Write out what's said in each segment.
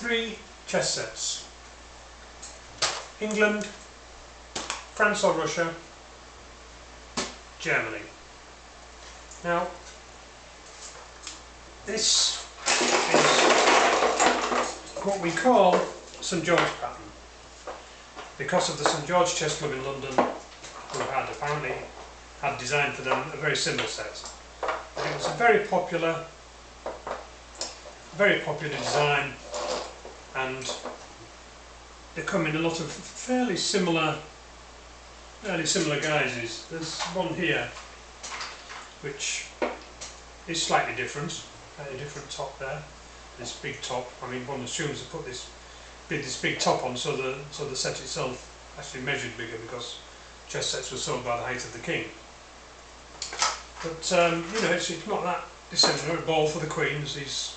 three chess sets: England, France or Russia, Germany. Now, this is what we call St George pattern, because of the St George Chess Club in London, who had apparently had designed for them a very similar set. And it was a very popular design, and they come in a lot of fairly similar guises. There's one here which is slightly different top there. This big top. I mean, one assumes to put this big top on so the set itself actually measured bigger, because chess sets were sold by the height of the king. But you know, it's not that dissimilar. A ball for the queen, as these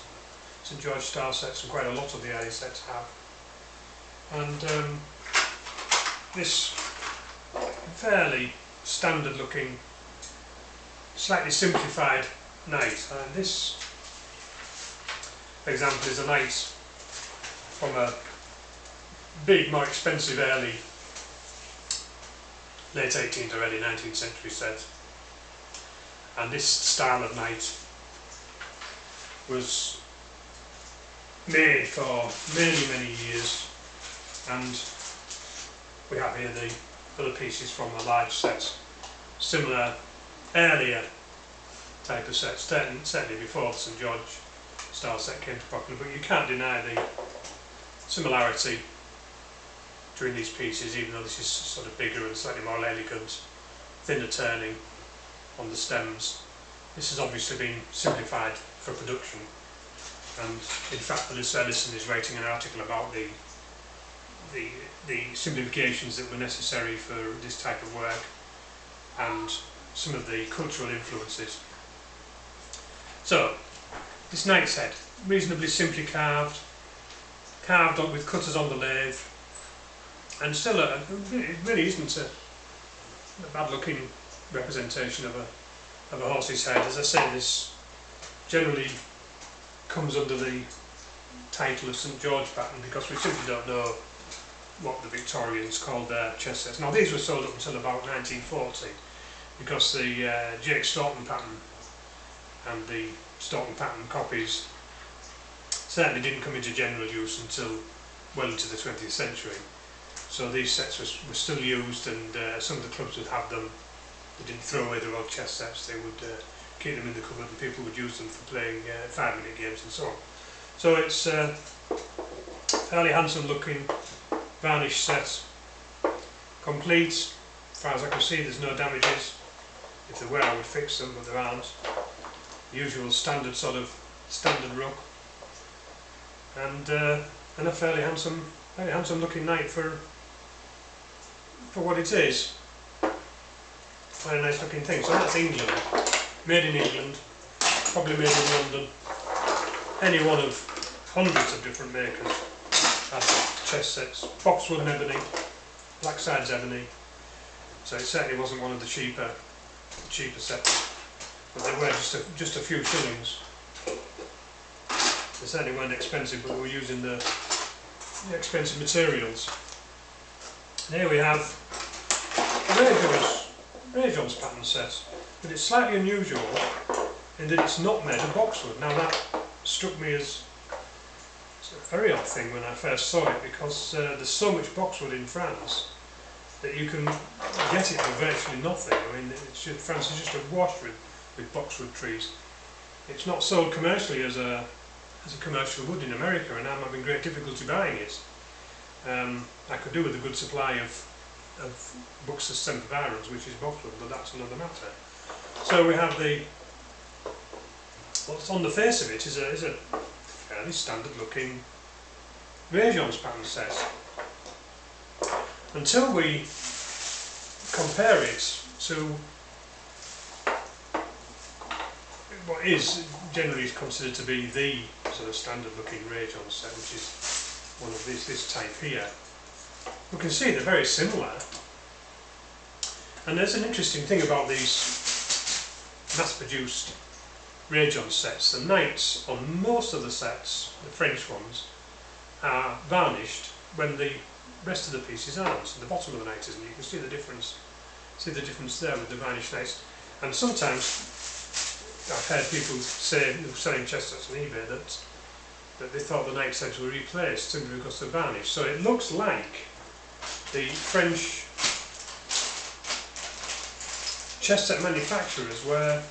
St George style sets and quite a lot of the early sets have. And this fairly standard looking, slightly simplified knight. This, for example, is a knight from a big, more expensive early, late 18th or early 19th century set. And this style of knight was made for many years, and we have here the other pieces from a large set, similar earlier type of sets, certainly before the St George style set came to popular. But you can't deny the similarity between these pieces, even though this is sort of bigger and slightly more elegant, thinner turning on the stems. This has obviously been simplified for production, and in fact Melissa Ellison is writing an article about the simplifications that were necessary for this type of work and some of the cultural influences. So, this knight's head, reasonably simply carved up with cutters on the lathe, and still it really isn't a bad looking representation of a horse's head. As I say, this generally comes under the title of St George pattern because we simply don't know what the Victorians called their chess sets. Now, these were sold up until about 1940, because the CHESSSPY pattern and the Staunton pattern copies certainly didn't come into general use until well into the 20th century. So these sets were still used, and some of the clubs would have them. They didn't throw away their old chess sets, they would keep them in the cupboard, and people would use them for playing 5-minute games and so on. So it's a fairly handsome looking varnished set, complete. As far as I can see, there's no damages. If there were, I would fix them, but there aren't. Usual standard ruck, and a fairly handsome looking knight for what it is. Quite a nice looking thing. So that's England, made in England, probably made in London. Any one of hundreds of different makers had chess sets. Boxwood and ebony, black sides ebony. So it certainly wasn't one of the cheaper sets, but they were just a few shillings. They certainly weren't expensive, but we were using the expensive materials. And here we have a Ray Jones pattern set, but it's slightly unusual in that it's not made of boxwood. Now, that struck me as a very odd thing when I first saw it, because there's so much boxwood in France that you can get it for virtually nothing. I mean, France is just awash with boxwood trees. It's not sold commercially as a commercial wood in America, and I'm having great difficulty buying it. I could do with a good supply of Buxus sempervirens, which is boxwood, but that's another matter. So we have what's on the face of it is a fairly standard looking Ray Jones pattern set. Until we compare it to what is generally considered to be the sort of standard looking Ray Jones set, which is one of this type here, we can see they're very similar. And there's an interesting thing about these mass-produced Ray Jones sets. The knights on most of the sets, the French ones, are varnished when the rest of the pieces aren't. So the bottom of the knight isn't. You can see the difference. See the difference there with the varnished knights. And sometimes I've heard people say, selling chess sets on eBay, that they thought the knight's heads were replaced simply because they're varnished. So it looks like the French chess set manufacturers were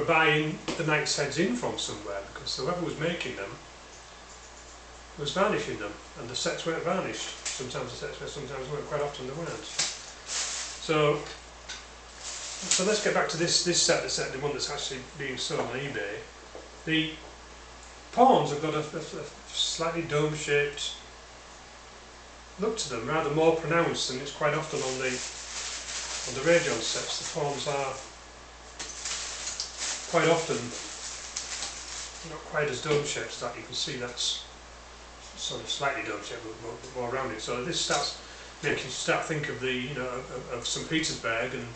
buying the knight's heads in from somewhere, because whoever was making them was varnishing them, and the sets weren't varnished. Sometimes the sets were, sometimes weren't. Quite often they weren't. So let's get back to this set, the one that's actually being sold on eBay. The pawns have got a slightly dome-shaped look to them, rather more pronounced than it's quite often on the Rajon sets. The pawns are quite often not quite as dome-shaped as that. You can see that's sort of slightly dome-shaped, but more rounded. So this starts making you start think of the of St. Petersburg, and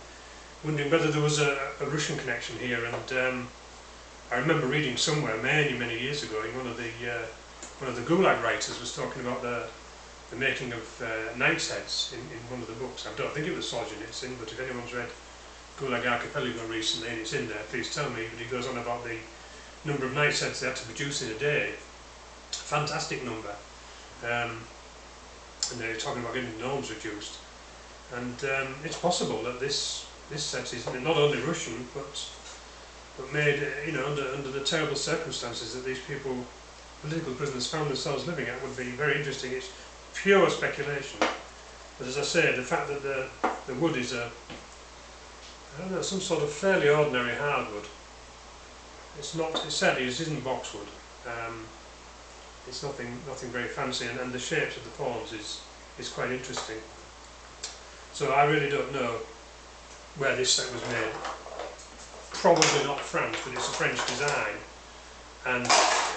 wondering whether there was a Russian connection here. And I remember reading somewhere many years ago, in one of the Gulag writers was talking about the making of knight's heads in one of the books. I don't think it was Solzhenitsyn, but if anyone's read Gulag Archipelago recently and it's in there, please tell me. But he goes on about the number of knight's heads they had to produce in a day. Fantastic number. And they're talking about getting the norms reduced. And it's possible that this set is not only Russian, but made under the terrible circumstances that these political prisoners found themselves living at. Would be very interesting. It's pure speculation. But as I say, the fact that the wood is some sort of fairly ordinary hardwood. It certainly isn't boxwood. It's nothing very fancy, and the shapes of the pawns is quite interesting. So I really don't know where this set was made. Probably not France, but it's a French design, and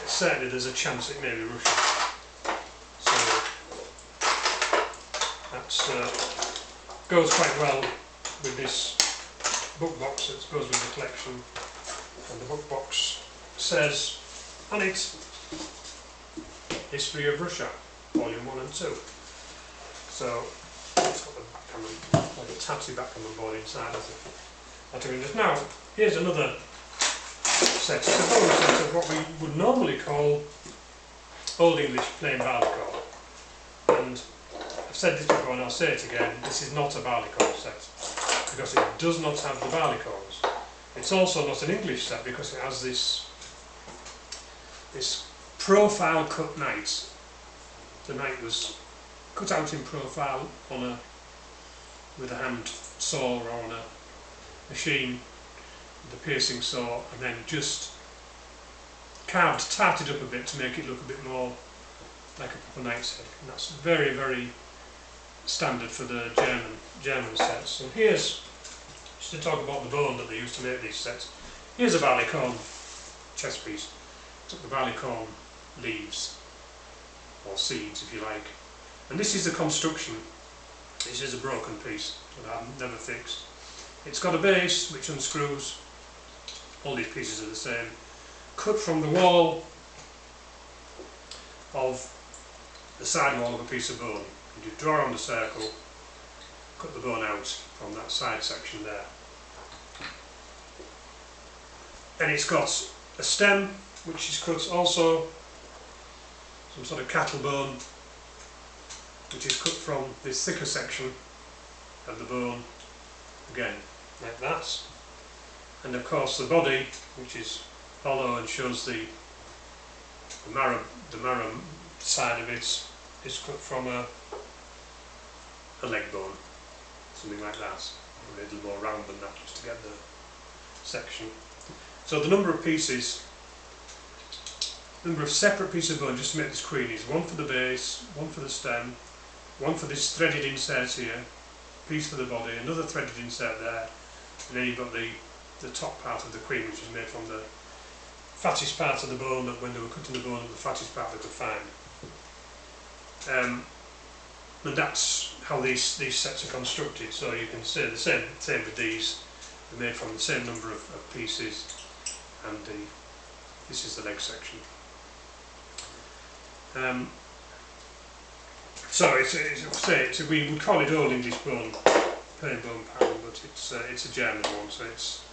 certainly there's a chance it may be Russian. So that goes quite well with this book box that goes with the collection. And the book box says on it, History of Russia, Volume 1 and 2. So it's got like a tattoo back on the board inside of it. Now, here's another set. It's a bonus set of what we would normally call Old English plain barleycorn. And I've said this before and I'll say it again, this is not a barleycorn set, because it does not have the barleycorns. It's also not an English set because it has this profile cut knight. The knight was cut out in profile with a hand saw or on a machine with a piercing saw, and then just tarted up a bit to make it look a bit more like a proper knight's head. And that's very standard for the German sets. And here's, just to talk about the bone that they used to make these sets, here's a barleycorn chess piece. Took the barleycorn leaves, or seeds if you like, and this is the construction. This is a broken piece that I've never fixed. It's got a base which unscrews. All these pieces are the same, cut from the wall of the side wall of a piece of bone, and you draw on the circle, cut the bone out from that side section there. And it's got a stem which is cut also, some sort of cattle bone, which is cut from this thicker section of the bone, again like that. And of course the body, which is hollow and shows the marrow side of it, is cut from a leg bone, something like that, a little more round than that, just to get the section. So the number of pieces, number of separate pieces of bone just to make this queen is one for the base, one for the stem, one for this threaded insert here, piece for the body, another threaded insert there, and then you've got the top part of the queen, which is made from the fattest part of the bone, that when they were cutting the bone, the fattest part they could find. And that's how these sets are constructed. So you can say the same with these. They're made from the same number of pieces, and this is the leg section. So we would call it Old English bone, plain bone pattern, but it's a German one, so it's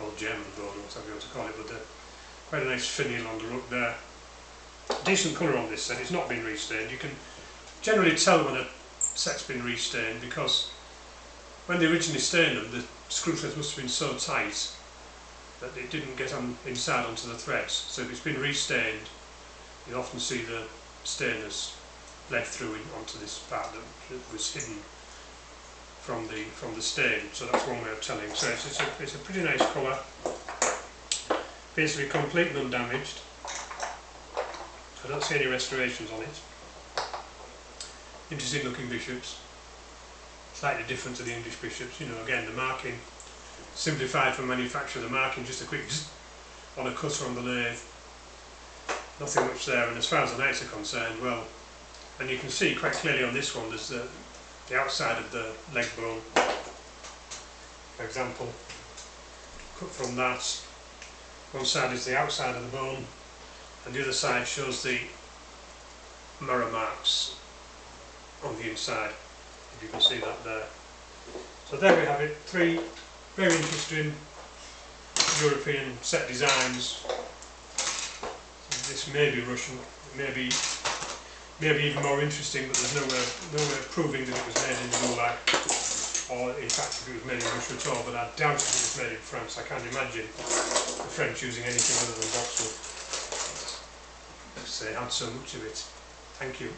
Old German bone, whatever you want to call it. But quite a nice finial on the rook there. Decent colour on this set. It's not been restained. You can generally tell when a set's been restained because when they originally stained them, the screw threads must have been so tight that it didn't get inside onto the threads. So if it's been restained, you often see the stainers bled through onto this part that was hidden from the stain. So that's one way of telling. So it's a pretty nice colour. Basically complete and undamaged. I don't see any restorations on it. Interesting looking bishops. Slightly different to the English bishops. You know, again the marking simplified for manufacture. The marking just a quick on a cutter on the lathe. Nothing much there. And as far as the knights are concerned, well, and you can see quite clearly on this one there's the outside of the leg bone, for example. Cut from that. One side is the outside of the bone, and the other side shows the mirror marks on the inside, if you can see that there. So there we have it, 3 very interesting European set designs. This may be Russian, maybe even more interesting, but there's no way of proving that it was made in the Gulag, or in fact if it was made in Russia at all, but I doubt if it was made in France. I can't imagine the French using anything other than boxwood, because they had so much of it. Thank you.